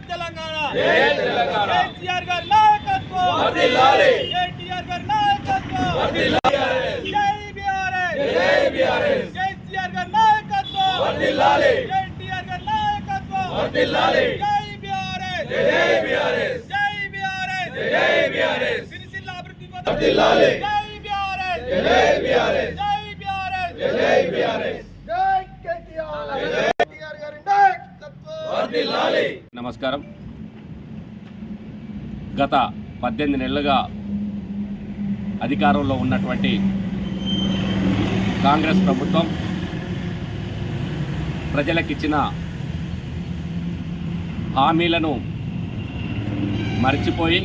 తెలంగాణ కేసీఆర్ గారి నాయకత్వం, కేటీఆర్ గారి నాయకత్వం, జై బీఆర్ఎస్, కేసీఆర్ గారి నాయకత్వం, కేటీఆర్ గారి నాయకత్వం, జై బీఆర్ఎస్, జై బీఆర్ఎస్, సిరిసిల్ల అభివృద్ధి పథకం, జై బీఆర్ఎస్, జై బీఆర్ఎస్, జై బీఆర్ఎస్, జై కేటీఆర్ గారి నాయకత్వం. నమస్కారం. గత 18 నెలలుగా అధికారంలో ఉన్నటువంటి కాంగ్రెస్ ప్రభుత్వం ప్రజలకిచ్చిన హామీలను మర్చిపోయి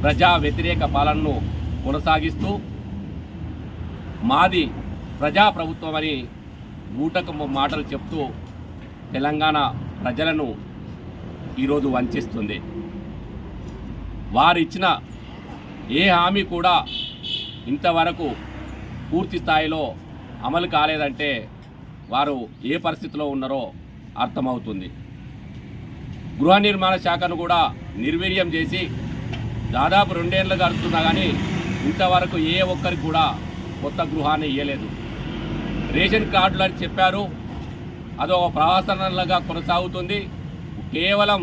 ప్రజా వ్యతిరేక పాలనను కొనసాగిస్తూ మాది ప్రజాప్రభుత్వం అని బూటకపు మాటలు చెప్తూ తెలంగాణ ప్రజలను ఈరోజు వంచిస్తుంది. వారు ఇచ్చిన ఏ హామీ కూడా ఇంతవరకు పూర్తి స్థాయిలో అమలు కాలేదంటే వారు ఏ పరిస్థితిలో ఉన్నారో అర్థమవుతుంది. గృహ నిర్మాణ శాఖను కూడా నిర్వీర్యం చేసి దాదాపు 2 ఏళ్ళు గడుస్తున్నా కానీ ఇంతవరకు ఏ ఒక్కరికి కూడా కొత్త గృహాన్ని ఇవ్వలేదు. రేషన్ కార్డులు అని చెప్పారు, అదొక ప్రవాసనలుగా కొనసాగుతుంది. కేవలం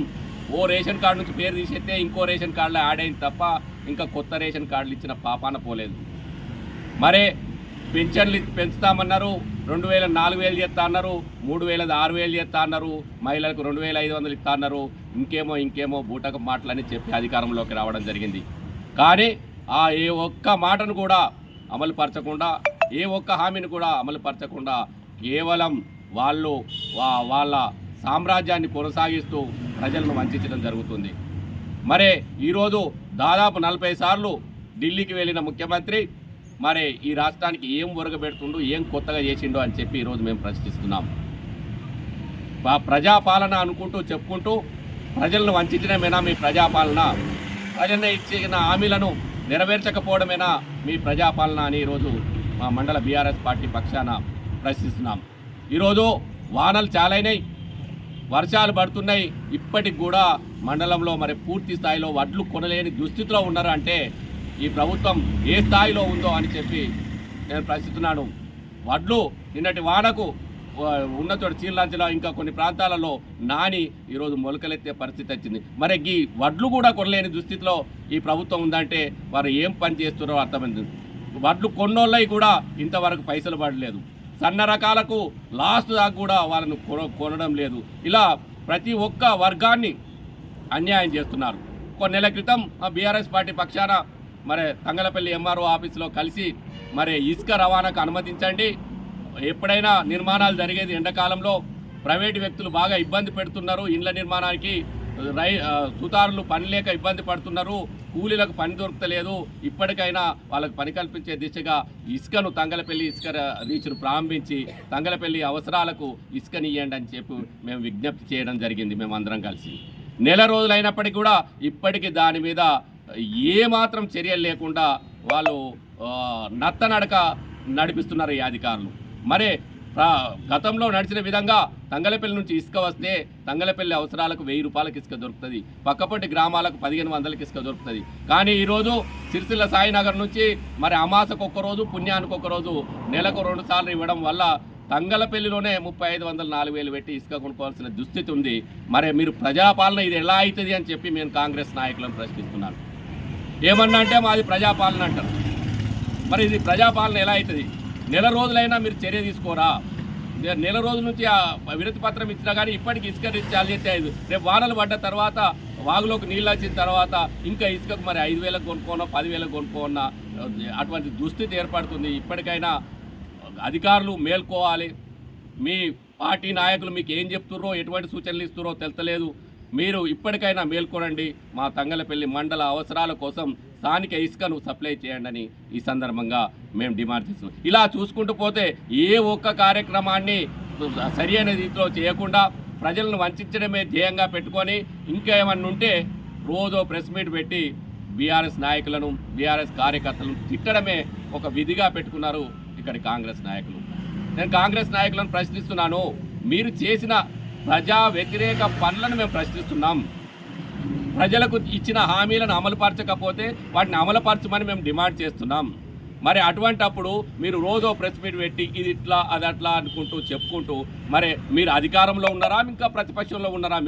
ఓ రేషన్ కార్డు నుంచి పేరు తీసేస్తే ఇంకో రేషన్ కార్డులో యాడ్ అయింది తప్ప ఇంకా కొత్త రేషన్ కార్డులు ఇచ్చిన పాపాన పోలేదు. మరే పెన్షన్లు పెంచుతామన్నారు, 2000 4000 చేస్తా అన్నారు, 3000 6000 చేస్తా అన్నారు, మహిళలకు 2500 ఇస్తా అన్నారు, ఇంకేమో బూటక మాటలని చెప్పి అధికారంలోకి రావడం జరిగింది. కానీ ఏ ఒక్క మాటను కూడా అమలు పరచకుండా, ఏ ఒక్క హామీని కూడా అమలు పరచకుండా కేవలం వాళ్ళు వాళ్ళ సామ్రాజ్యాన్ని కొనసాగిస్తూ ప్రజలను వంచడం జరుగుతుంది. మరి ఈరోజు దాదాపు 40 సార్లు ఢిల్లీకి వెళ్ళిన ముఖ్యమంత్రి మరి ఈ రాష్ట్రానికి ఏం ఒరగబెడుతుండో, ఏం కొత్తగా చేసిండో అని చెప్పి ఈరోజు మేము ప్రశ్నిస్తున్నాం. ప్రజాపాలన అనుకుంటూ చెప్పుకుంటూ ప్రజలను వంచడమేనా మీ ప్రజాపాలన? ప్రజలను ఇచ్చిన హామీలను నెరవేర్చకపోవడమేనా మీ ప్రజాపాలన అని ఈరోజు మా మండల బీఆర్ఎస్ పార్టీ పక్షాన ప్రశ్నిస్తున్నాం. ఈరోజు వానలు చాలైనాయి, వర్షాలు పడుతున్నాయి, ఇప్పటికి కూడా మండలంలో మరి పూర్తి స్థాయిలో వడ్లు కొనలేని దుస్థితిలో ఉన్నారు. అంటే ఈ ప్రభుత్వం ఏ స్థాయిలో ఉందో అని చెప్పి నేను ప్రశ్నిస్తున్నాను. వడ్లు నిన్నటి వానకు ఉన్న చోట చీర్లాంచలో ఇంకా కొన్ని ప్రాంతాలలో నాని ఈరోజు మొలకలెత్తే పరిస్థితి వచ్చింది. మరి ఈ వడ్లు కూడా కొనలేని దుస్థితిలో ఈ ప్రభుత్వం ఉందంటే వారు ఏం పని చేస్తున్నారో అర్థమైంది. వడ్లు కొన్నోళ్ళవి కూడా ఇంతవరకు పైసలు పడలేదు. సన్న రకాలకు లాస్ట్ దాకా కూడా వాళ్ళను కొనడం లేదు. ఇలా ప్రతి ఒక్క వర్గాన్ని అన్యాయం చేస్తున్నారు. కొన్ని నెలల క్రితం బీఆర్ఎస్ పార్టీ పక్షాన మరి తంగలపల్లి ఎంఆర్ఓ ఆఫీసులో కలిసి మరి ఇసుక రవాణాకు అనుమతించండి, ఎప్పుడైనా నిర్మాణాలు జరిగేది ఎండాకాలంలో ప్రైవేటు వ్యక్తులు బాగా ఇబ్బంది పెడుతున్నారు, ఇండ్ల నిర్మాణానికి సుతారులు పని లేక ఇబ్బంది పడుతున్నారు, కూలీలకు పని దొరకలేదు, ఇప్పటికైనా వాళ్ళకు పని కల్పించే దిశగా ఇసుకను తంగలపల్లి ఇసుక రీచ్ను ప్రారంభించి తంగలపల్లి అవసరాలకు ఇసుకనియ్యండి అని చెప్పి మేము విజ్ఞప్తి చేయడం జరిగింది. మేమందరం కలిసి నెల రోజులైనప్పటికీ కూడా ఇప్పటికీ దాని మీద ఏమాత్రం చర్యలు లేకుండా వాళ్ళు నత్తనడక నడిపిస్తున్నారు ఈ అధికారులు. మరి గతంలో నడిచిన విధంగా తంగలపల్లి నుంచి ఇసుక వస్తే తంగలపల్లి అవసరాలకు 1000 రూపాయలకు ఇసుక దొరుకుతుంది, పక్కపొంటి గ్రామాలకు 1500కి ఇసుక దొరుకుతుంది. కానీ ఈరోజు సిరిసిల్ల సాయినగర్ నుంచి మరి అమాసకు ఒక్కరోజు, పుణ్యానికి ఒక్కరోజు, నెలకు 2 సార్లు ఇవ్వడం వల్ల తంగలపల్లిలోనే 3500 4000 పెట్టి ఇసుక కొనుక్కోవాల్సిన దుస్థితి ఉంది. మరి మీరు ప్రజాపాలన ఇది ఎలా అవుతుంది అని చెప్పి నేను కాంగ్రెస్ నాయకులను ప్రశ్నిస్తున్నాను. ఏమన్నా అంటే మాది ప్రజాపాలన అంటారు. మరి ఇది ప్రజాపాలన ఎలా అవుతుంది? నెల రోజులైనా మీరు చర్య తీసుకోరా? నెల రోజుల నుంచి వినతి పత్రం ఇచ్చినా కానీ ఇప్పటికి ఇసుక చాలితే 5 రేపు వానలు పడ్డ తర్వాత వాగులోకి నీళ్ళు వచ్చిన తర్వాత ఇంకా ఇసుకకు మరి 5000కు కొనుక్కోనో 10,000కు కొనుక్కోన్నా అటువంటి దుస్థితి ఏర్పడుతుంది. ఇప్పటికైనా అధికారులు మేల్కోవాలి. మీ పార్టీ నాయకులు మీకు ఏం చెప్తుర్రో, ఎటువంటి సూచనలు ఇస్తుర్రో తెలుస్తలేదు. మీరు ఇప్పటికైనా మేల్కొనండి. మా తంగలపల్లి మండల అవసరాల కోసం స్థానిక ఇసుకను సప్లై చేయండి అని ఈ సందర్భంగా మేము డిమాండ్ చేస్తున్నాం. ఇలా చూసుకుంటూ పోతే ఏ ఒక్క కార్యక్రమాన్ని సరి అయిన రీతిలో చేయకుండా ప్రజలను వంచడమే ధ్యేయంగా పెట్టుకొని ఇంకేమన్నా ఉంటే రోజో ప్రెస్ మీట్ పెట్టి బీఆర్ఎస్ నాయకులను, బీఆర్ఎస్ కార్యకర్తలను తిట్టడమే ఒక విధిగా పెట్టుకున్నారు ఇక్కడి కాంగ్రెస్ నాయకులు. నేను కాంగ్రెస్ నాయకులను ప్రశ్నిస్తున్నాను, మీరు చేసిన ప్రజా వ్యతిరేక పనులను మేము ప్రశ్నిస్తున్నాం. ప్రజలకు ఇచ్చిన హామీలను అమలుపరచకపోతే వాటిని అమలుపరచమని మేము డిమాండ్ చేస్తున్నాం. మరి అటువంటప్పుడు మీరు రోజో ప్రెస్ మీట్ పెట్టి ఇది ఇట్లా అది అట్లా అనుకుంటూ చెప్పుకుంటూ మరి మీరు అధికారంలో ఉన్నారా ఇంకా ప్రతిపక్షంలో ఉన్నారా?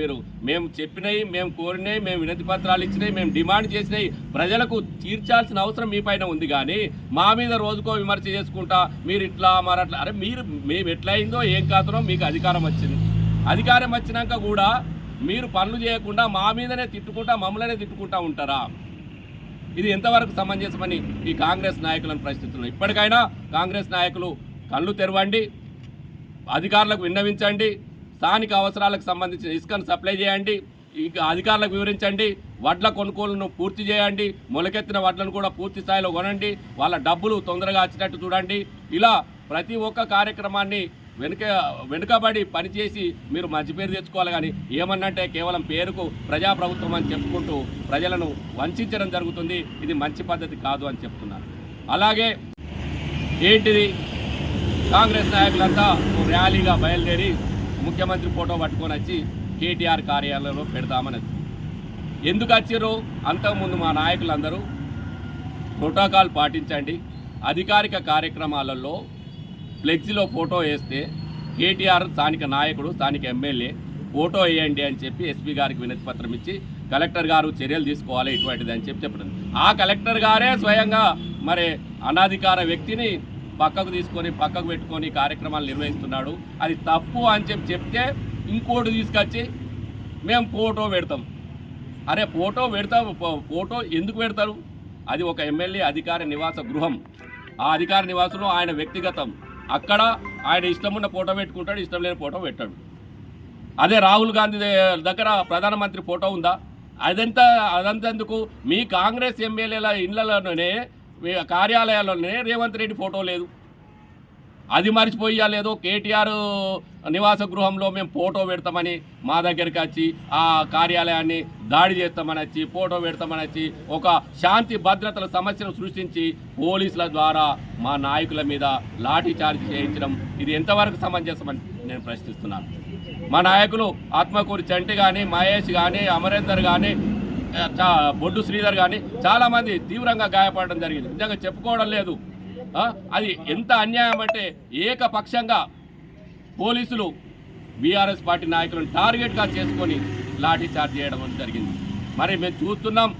మేము చెప్పినవి, మేము కోరినవి, మేము వినతి పత్రాలు ఇచ్చినవి, మేము డిమాండ్ చేసినవి ప్రజలకు తీర్చాల్సిన అవసరం మీ పైన ఉంది. కానీ మా మీద రోజుకో విమర్శ చేసుకుంటా మీరు ఇట్లా మరి అట్లా, అరే మేము ఎట్లా అయిందో ఏం కాదునో మీకు అధికారం వచ్చింది. అధికారం వచ్చినాక కూడా మీరు పనులు చేయకుండా మా మీదనే తిట్టుకుంటా మమ్మల్నే తిట్టుకుంటా ఉంటారా? ఇది ఎంతవరకు సమంజసమని ఈ కాంగ్రెస్ నాయకులను ప్రశ్నిస్తున్నాం. ఇప్పటికైనా కాంగ్రెస్ నాయకులు కళ్ళు తెరవండి, అధికారులకు విన్నవించండి, స్థానిక అవసరాలకు సంబంధించిన ఇసుకను సప్లై చేయండి, ఇంకా అధికారులకు వివరించండి, వడ్ల కొనుగోలును పూర్తి చేయండి, మొలకెత్తిన వడ్లను కూడా పూర్తి స్థాయిలో కొనండి, వాళ్ళ డబ్బులు తొందరగా వచ్చినట్టు చూడండి. ఇలా ప్రతి ఒక్క కార్యక్రమాన్ని వెనుకబడి పనిచేసి మీరు మంచి పేరు తెచ్చుకోవాలి. కానీ ఏమన్నంటే కేవలం పేరుకు ప్రజాప్రభుత్వం అని చెప్పుకుంటూ ప్రజలను వంచడం జరుగుతుంది. ఇది మంచి పద్ధతి కాదు అని చెప్తున్నారు. అలాగే ఏంటిది, కాంగ్రెస్ నాయకులంతా ర్యాలీగా బయలుదేరి ముఖ్యమంత్రి ఫోటో పట్టుకొని వచ్చి కేటీఆర్ కార్యాలయంలో పెడతామన్నది. ఎందుకు వచ్చారు? అంతకుముందు మా నాయకులందరూ ప్రోటోకాల్ పాటించండి, అధికారిక కార్యక్రమాలలో ఫ్లెక్సీలో ఫోటో వేస్తే కేటీఆర్ స్థానిక నాయకుడు, స్థానిక ఎమ్మెల్యే ఫోటో వేయండి అని చెప్పి ఎస్పీ గారికి వినతి పత్రం ఇచ్చి కలెక్టర్ గారు చర్యలు తీసుకోవాలి ఇటువంటిది అని చెప్పడం. ఆ కలెక్టర్ గారే స్వయంగా మరి అనాధికార వ్యక్తిని పక్కకు తీసుకొని పక్కకు పెట్టుకొని కార్యక్రమాలు నిర్వహిస్తున్నాడు. అది తప్పు అని చెప్తే ఇంకోటి తీసుకొచ్చి మేము ఫోటో పెడతాం. అరే ఫోటో ఎందుకు పెడతారు? అది ఒక ఎమ్మెల్యే అధికార నివాస గృహం. ఆ అధికార నివాసంలో ఆయన వ్యక్తిగతం. అక్కడ ఆయన ఇష్టం ఉన్న ఫోటో పెట్టుకుంటాడు, ఇష్టం లేని ఫోటో పెట్టాడు. అదే రాహుల్ గాంధీ దగ్గర ప్రధానమంత్రి ఫోటో ఉందా? అదంతెందుకు? మీ కాంగ్రెస్ ఎమ్మెల్యేల ఇళ్లలోనే కార్యాలయాల్లోనే రేవంత్ రెడ్డి ఫోటో లేదు. అది మర్చిపోయా లేదో కేటీఆర్ నివాస గృహంలో మేము ఫోటో పెడతామని మా దగ్గరికి వచ్చి ఆ కార్యాలయాన్ని దాడి చేస్తామని వచ్చి ఫోటో పెడతామని వచ్చి ఒక శాంతి భద్రతల సమస్యను సృష్టించి పోలీసుల ద్వారా మా నాయకుల మీద లాఠీ చార్జ్ చేయించడం ఇది ఎంతవరకు సమంజసమని నేను ప్రశ్నిస్తున్నాను. మా నాయకులు ఆత్మకూరి చంటి కానీ, మహేష్ కానీ, అమరేందర్ కానీ, బొడ్డు శ్రీధర్ కానీ చాలామంది తీవ్రంగా గాయపడడం జరిగింది. నిజంగా చెప్పుకోవడం లేదు. అది ఎంత అన్యాయం అంటే ఏకపక్షంగా పోలీసులు బీఆర్ఎస్ పార్టీ నాయకులను టార్గెట్గా చేసుకొని లాఠీ చార్జ్ చేయడం జరిగింది. మరి మేము చూస్తున్నాం,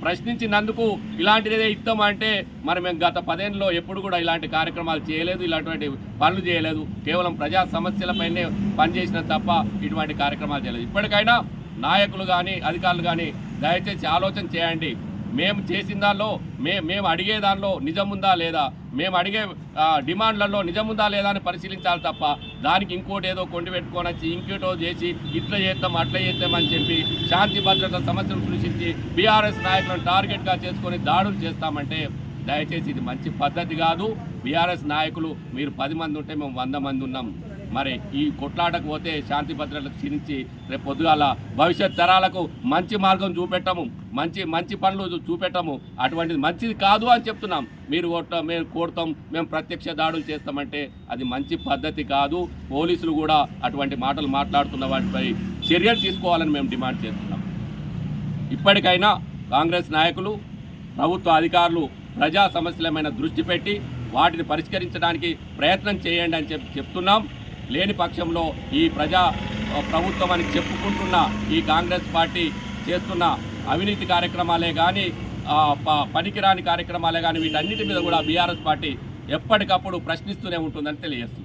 ప్రశ్నించినందుకు ఇలాంటిదే ఇస్తామంటే మరి మేము గత 10 ఏళ్ళలో ఎప్పుడు కూడా ఇలాంటి కార్యక్రమాలు చేయలేదు, ఇలాంటి పనులు చేయలేదు. కేవలం ప్రజా సమస్యలపైనే పనిచేసిన తప్ప ఇటువంటి కార్యక్రమాలు చేయలేదు. ఇప్పటికైనా నాయకులు కానీ అధికారులు కానీ దయచేసి ఆలోచన చేయండి. మేము చేసిన దానిలో మేము అడిగే దానిలో నిజముందా లేదా, మేము అడిగే డిమాండ్లలో నిజముందా లేదా అని పరిశీలించాలి తప్ప దానికి ఇంకోటి ఏదో కొండి పెట్టుకొని వచ్చి ఇంకోటో చేసి ఇట్లా చేస్తాం అట్లా చేస్తామని చెప్పి శాంతి భద్రత సమస్యలు సృష్టించి బీఆర్ఎస్ నాయకులను టార్గెట్గా చేసుకొని దాడులు చేస్తామంటే దయచేసి ఇది మంచి పద్ధతి కాదు. బీఆర్ఎస్ నాయకులు మీరు 10 మంది ఉంటే మేము 100 మంది ఉన్నాం. మరి ఈ కొట్లాటకు పోతే శాంతి భద్రతలకు క్షీణించి రేపు పొద్దుగాల భవిష్యత్ తరాలకు మంచి మార్గం చూపెట్టము, మంచి పనులు చూపెట్టము. అటువంటిది మంచిది కాదు అని చెప్తున్నాం. మేము కొడతాం, మేము ప్రత్యక్ష దాడులు చేస్తామంటే అది మంచి పద్ధతి కాదు. పోలీసులు కూడా అటువంటి మాటలు మాట్లాడుతున్న వాటిపై చర్యలు తీసుకోవాలని మేము డిమాండ్ చేస్తున్నాం. ఇప్పటికైనా కాంగ్రెస్ నాయకులు, ప్రభుత్వ అధికారులు ప్రజా సమస్యలమైన దృష్టి పెట్టి వాటిని పరిష్కరించడానికి ప్రయత్నం చేయండి అని చెప్తున్నాం. లేని పక్షంలో ఈ ప్రభుత్వం అని చెప్పుకుంటున్న ఈ కాంగ్రెస్ పార్టీ చేస్తున్న అవినీతి కార్యక్రమాలే కానీ పనికిరాని కార్యక్రమాలే కానీ వీటన్నిటి మీద కూడా బీఆర్ఎస్ పార్టీ ఎప్పటికప్పుడు ప్రశ్నిస్తూనే ఉంటుందని తెలియజేస్తుంది.